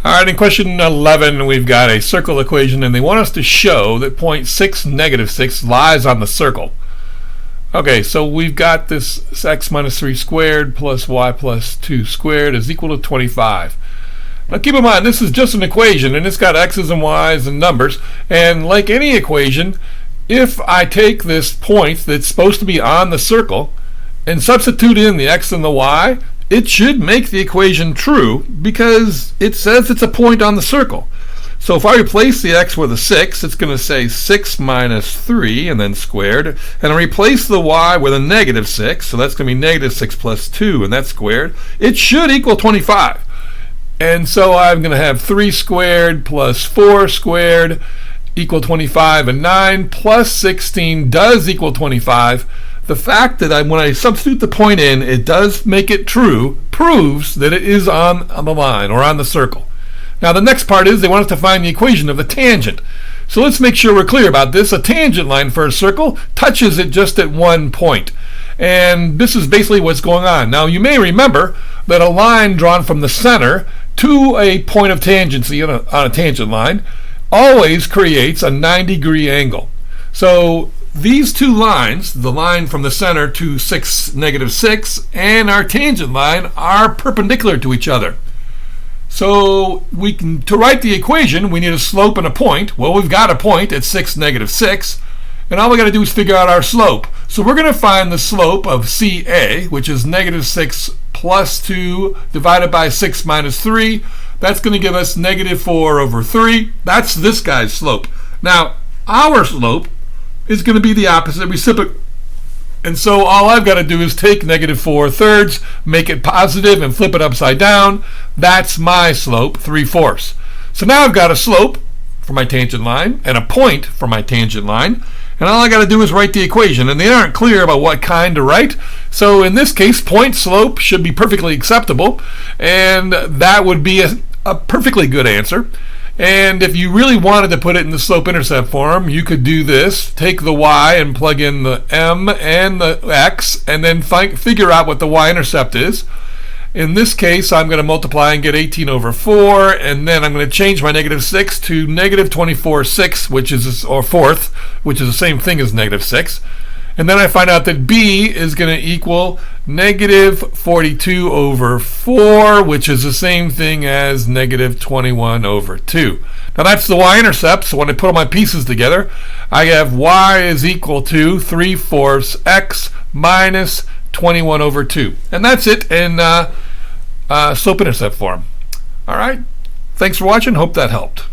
All right, in question 11, we've got a circle equation, and they want us to show that point 6, negative 6 lies on the circle. Okay, so we've got this x minus 3 squared plus y plus 2 squared is equal to 25. Now keep in mind, this is just an equation, and it's got x's and y's and numbers, and like any equation, if I take this point that's supposed to be on the circle and substitute in the x and the y, it should make the equation true because it says it's a point on the circle. So if I replace the x with a 6, it's going to say 6 minus 3 and then squared. And I replace the y with a negative 6, so that's going to be negative 6 plus 2 and that's squared. It should equal 25. And so I'm going to have 3 squared plus 4 squared equal 25, and 9 plus 16 does equal 25. The fact that when I substitute the point in, it does make it true, proves that it is on the line or on the circle. Now the next part is they want us to find the equation of the tangent. So let's make sure we're clear about this. A tangent line for a circle touches it just at one point. And this is basically what's going on. Now you may remember that a line drawn from the center to a point of tangency on a tangent line always creates a 90-degree angle. So these two lines, the line from the center to 6, negative 6, and our tangent line are perpendicular to each other. So to write the equation, we need a slope and a point. Well, we've got a point at 6, negative 6, and all we got to do is figure out our slope. So we're going to find the slope of CA, which is negative 6 plus 2 divided by 6 minus 3. That's going to give us negative 4 over 3. That's this guy's slope. Now, our slope is going to be the opposite reciprocal. And so all I've got to do is take negative 4/3, make it positive, and flip it upside down. That's my slope, 3/4. So now I've got a slope for my tangent line and a point for my tangent line. And all I got to do is write the equation. And they aren't clear about what kind to write. So in this case, point slope should be perfectly acceptable. And that would be a perfectly good answer. And if you really wanted to put it in the slope-intercept form, you could do this. Take the y and plug in the m and the x, and then figure out what the y-intercept is. In this case, I'm going to multiply and get 18 over 4, and then I'm going to change my negative 6 to negative 24/6, which is, or fourth, which is the same thing as negative 6. And then I find out that b is going to equal negative 42 over 4, which is the same thing as negative 21 over 2. Now that's the y-intercept, so when I put all my pieces together, I have y is equal to 3/4 x minus 21 over 2. And that's it in slope-intercept form. All right, thanks for watching. Hope that helped.